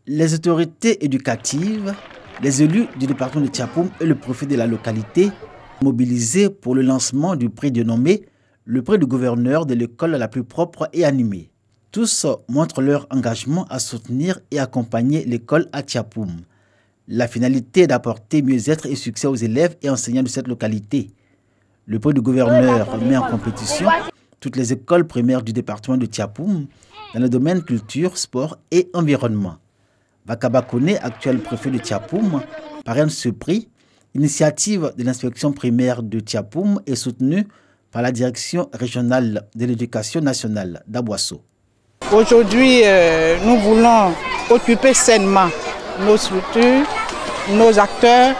Les autorités éducatives, les élus du département de Tiapoum et le préfet de la localité mobilisés pour le lancement du prix dénommé le prix du gouverneur de l'école la plus propre et animée. Tous montrent leur engagement à soutenir et accompagner l'école à Tiapoum. La finalité est d'apporter mieux-être et succès aux élèves et enseignants de cette localité. Le prix du gouverneur met en compétition toutes les écoles primaires du département de Tiapoum dans le domaine culture, sport et environnement. Vakaba Kone, actuel préfet de Tiapoum, parraine ce prix. L'initiative de l'inspection primaire de Tiapoum est soutenue par la direction régionale de l'éducation nationale d'Aboisseau. Aujourd'hui, nous voulons occuper sainement nos structures, nos acteurs.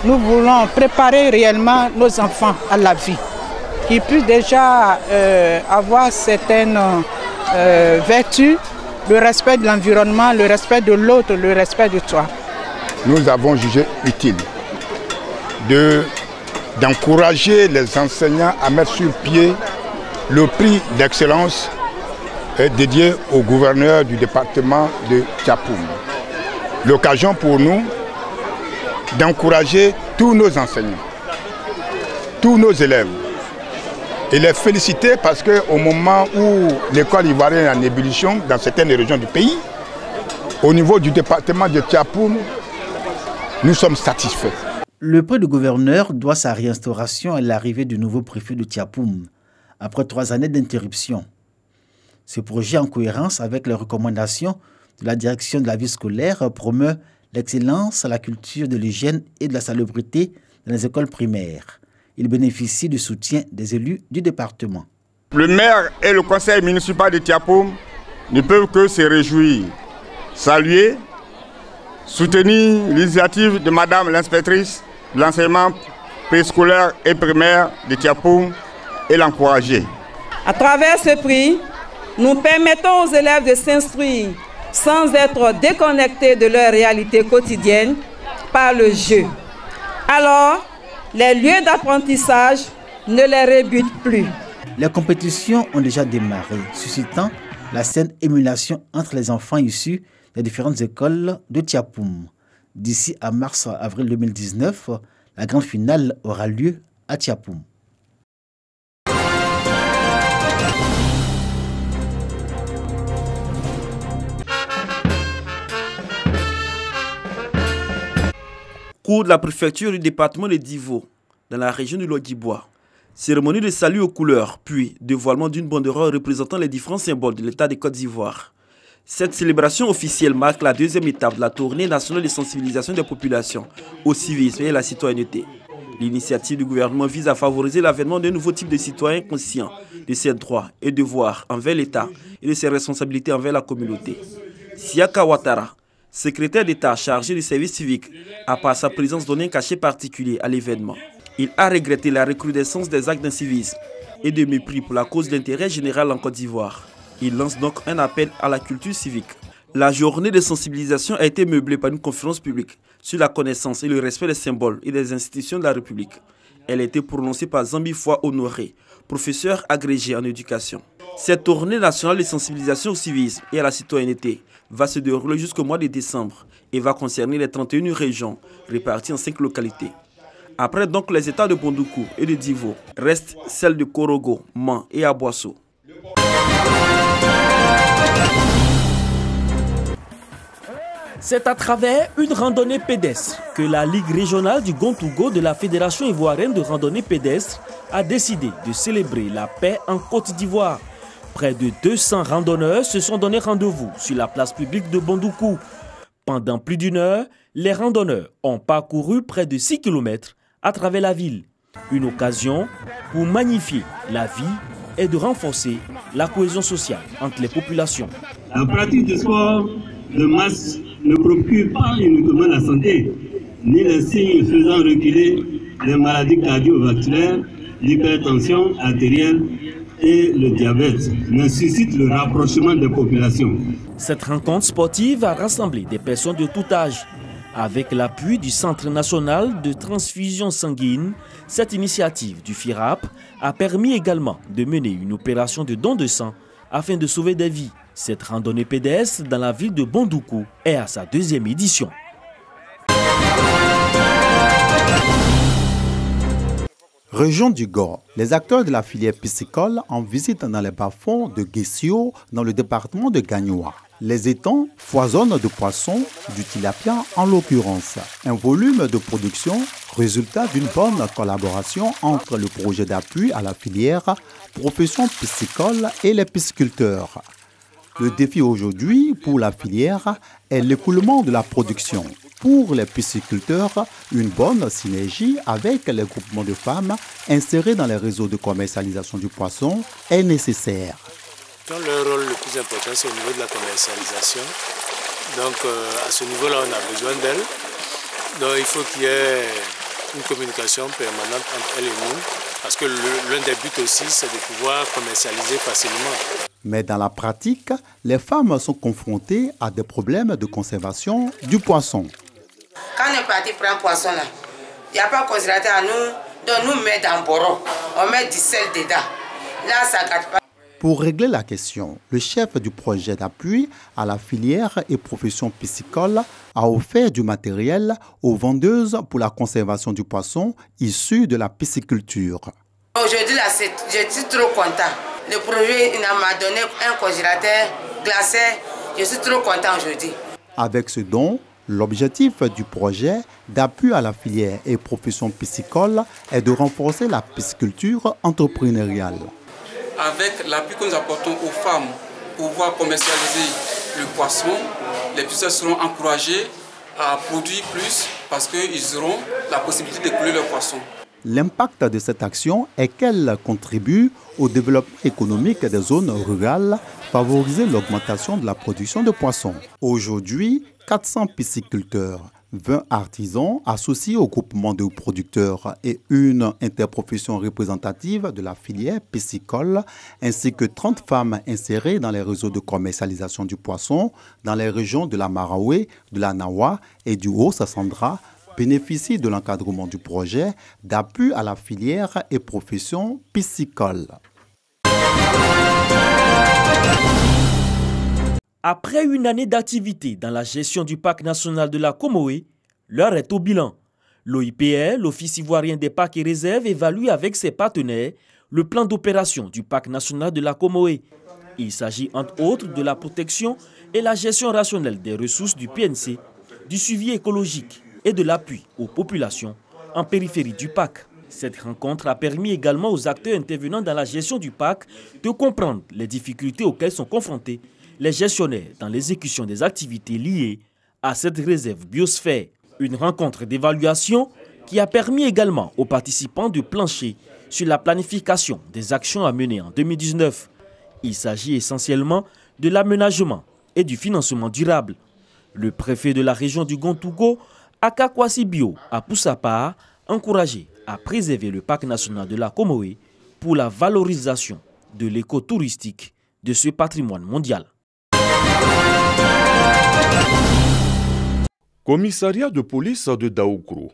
Nous voulons préparer réellement nos enfants à la vie, qu'ils puissent déjà avoir certaines vertus, le respect de l'environnement, le respect de l'autre, le respect de toi. Nous avons jugé utile d'encourager les enseignants à mettre sur pied le prix d'excellence dédié au gouverneur du département de Tiapoum. L'occasion pour nous d'encourager tous nos enseignants, tous nos élèves et les féliciter parce qu'au moment où l'école ivoirienne est en ébullition dans certaines régions du pays, au niveau du département de Tiapoum, nous sommes satisfaits. Le prix du gouverneur doit sa réinstauration à l'arrivée du nouveau préfet de Tiapoum, après 3 années d'interruption. Ce projet, en cohérence avec les recommandations de la direction de la vie scolaire, promeut l'excellence, la culture de l'hygiène et de la salubrité dans les écoles primaires. Il bénéficie du soutien des élus du département. Le maire et le conseil municipal de Tiapoum ne peuvent que se réjouir, saluer, soutenir l'initiative de Madame l'inspectrice de l'enseignement préscolaire et primaire de Tiapoum et l'encourager. À travers ce prix, nous permettons aux élèves de s'instruire sans être déconnectés de leur réalité quotidienne par le jeu. Alors, les lieux d'apprentissage ne les rebutent plus. Les compétitions ont déjà démarré, suscitant la saine émulation entre les enfants issus des différentes écoles de Tiapoum. D'ici à mars-avril 2019, la grande finale aura lieu à Tiapoum. Cours de la préfecture du département de Divo, dans la région du Logibwa. Cérémonie de salut aux couleurs, puis dévoilement d'une banderole représentant les différents symboles de l'État de Côte d'Ivoire. Cette célébration officielle marque la 2e étape de la tournée nationale de sensibilisation des populations au civisme et à la citoyenneté. L'initiative du gouvernement vise à favoriser l'avènement d'un nouveau type de citoyens conscients de ses droits et devoirs envers l'État et de ses responsabilités envers la communauté. Siaka Ouattara, secrétaire d'État chargé du service civique, a par sa présence donné un cachet particulier à l'événement. Il a regretté la recrudescence des actes d'incivisme et de mépris pour la cause de l'intérêt général en Côte d'Ivoire. Il lance donc un appel à la culture civique. La journée de sensibilisation a été meublée par une conférence publique sur la connaissance et le respect des symboles et des institutions de la République. Elle a été prononcée par Zambifoua Honoré, professeur agrégé en éducation. Cette tournée nationale de sensibilisation au civisme et à la citoyenneté va se dérouler jusqu'au mois de décembre et va concerner les 31 régions réparties en 5 localités. Après donc les états de Bondoukou et de Divo, restent celles de Korogo, Man et Aboisseau. C'est à travers une randonnée pédestre que la Ligue régionale du Gontougo de la Fédération ivoirienne de randonnée pédestre a décidé de célébrer la paix en Côte d'Ivoire. Près de 200 randonneurs se sont donné rendez-vous sur la place publique de Bondoukou. Pendant plus d'1 heure, les randonneurs ont parcouru près de 6 km à travers la ville. Une occasion pour magnifier la vie et de renforcer la cohésion sociale entre les populations. La pratique du sport de masse ne procure pas uniquement la santé, ni les signes faisant reculer les maladies cardiovasculaires, l'hypertension artérielle et le diabète, mais suscite le rapprochement des populations. Cette rencontre sportive a rassemblé des personnes de tout âge. Avec l'appui du Centre national de transfusion sanguine, cette initiative du FIRAP a permis également de mener une opération de don de sang afin de sauver des vies. Cette randonnée pédestre dans la ville de Bondoukou est à sa 2e édition. Région du Gord, les acteurs de la filière piscicole en visite dans les bas-fonds de Guessio, dans le département de Gagnoa. Les étangs foisonnent de poissons, du tilapia en l'occurrence. Un volume de production, résultat d'une bonne collaboration entre le projet d'appui à la filière, profession piscicole et les pisciculteurs. Le défi aujourd'hui pour la filière est l'écoulement de la production. Pour les pisciculteurs, une bonne synergie avec les groupements de femmes insérés dans les réseaux de commercialisation du poisson est nécessaire. Leur rôle le plus important, c'est au niveau de la commercialisation. Donc à ce niveau-là, on a besoin d'elles. Donc il faut qu'il y ait une communication permanente entre elles et nous, parce que l'un des buts aussi, c'est de pouvoir commercialiser facilement. Mais dans la pratique, les femmes sont confrontées à des problèmes de conservation du poisson. Quand on est parti prendre poisson là, il n'y a pas de congélateur à nous, donc nous mettons dans le boro, on met du sel dedans. Là, ça ne gâte pas. Pour régler la question, le chef du projet d'appui à la filière et profession piscicole a offert du matériel aux vendeuses pour la conservation du poisson issu de la pisciculture. Aujourd'hui, là, je suis trop content. Le projet m'a donné un congélateur glacé. Je suis trop content aujourd'hui. Avec ce don, l'objectif du projet d'appui à la filière et profession piscicole est de renforcer la pisciculture entrepreneuriale. Avec l'appui que nous apportons aux femmes pour pouvoir commercialiser le poisson, les pisciculteurs seront encouragés à produire plus parce qu'ils auront la possibilité d'écouler leur poisson. L'impact de cette action est qu'elle contribue au développement économique des zones rurales, favoriser l'augmentation de la production de poissons. Aujourd'hui, 400 pisciculteurs, 20 artisans associés au groupement de producteurs et une interprofession représentative de la filière piscicole, ainsi que 30 femmes insérées dans les réseaux de commercialisation du poisson dans les régions de la Maraoué, de la Nawa et du Haut-Sassandra, bénéficient de l'encadrement du projet d'appui à la filière et profession piscicole. Après une année d'activité dans la gestion du parc national de la Comoé, l'heure est au bilan. L'OIPR, l'Office ivoirien des parcs et réserves, évalue avec ses partenaires le plan d'opération du parc national de la Comoé. Il s'agit entre autres de la protection et la gestion rationnelle des ressources du PNC, du suivi écologique et de l'appui aux populations en périphérie du parc. Cette rencontre a permis également aux acteurs intervenant dans la gestion du parc de comprendre les difficultés auxquelles sont confrontés les gestionnaires dans l'exécution des activités liées à cette réserve biosphère. Une rencontre d'évaluation qui a permis également aux participants de plancher sur la planification des actions à mener en 2019. Il s'agit essentiellement de l'aménagement et du financement durable. Le préfet de la région du Gontougo, Aka Kwasi Bio, a pour sa part encouragé à préserver le parc national de la Comoé pour la valorisation de l'écotouristique de ce patrimoine mondial. Commissariat de police de Daoukro.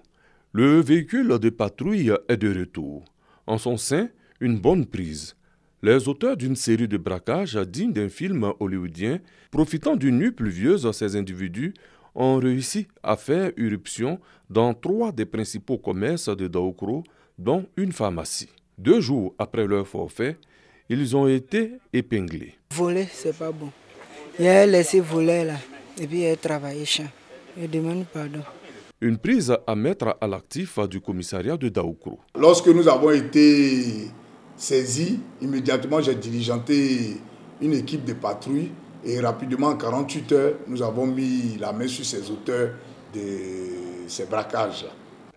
Le véhicule de patrouille est de retour. En son sein, une bonne prise. Les auteurs d'une série de braquages dignes d'un film hollywoodien, profitant d'une nuit pluvieuse, ces individus ont réussi à faire irruption dans 3 des principaux commerces de Daoukro, dont une pharmacie. 2 jours après leur forfait, ils ont été épinglés. Voler, c'est pas bon. Il a laissé voler là, et puis il a travaillé. Je demande pardon. Une prise à mettre à l'actif du commissariat de Daoukro. Lorsque nous avons été saisis, immédiatement j'ai diligenté une équipe de patrouille et rapidement, en 48 heures, nous avons mis la main sur ces auteurs de ces braquages.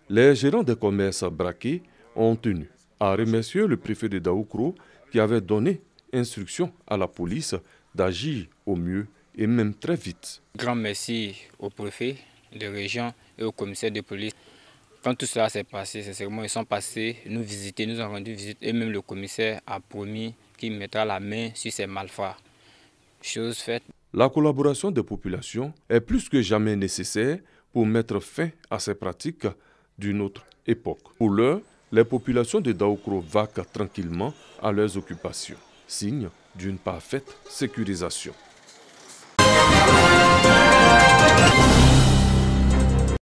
Les gérants des commerces braqués ont tenu à remercier le préfet de Daoukro qui avait donné instruction à la police d'agir au mieux et même très vite. Grand merci au préfet de région et au commissaire de police. Quand tout cela s'est passé, sincèrement, ils sont passés nous visiter, nous ont rendu visite et même le commissaire a promis qu'il mettra la main sur ces malfrats. Chose faite. La collaboration des populations est plus que jamais nécessaire pour mettre fin à ces pratiques d'une autre époque. Pour l'heure, les populations de Daoukro vaquent tranquillement à leurs occupations, signe d'une parfaite sécurisation.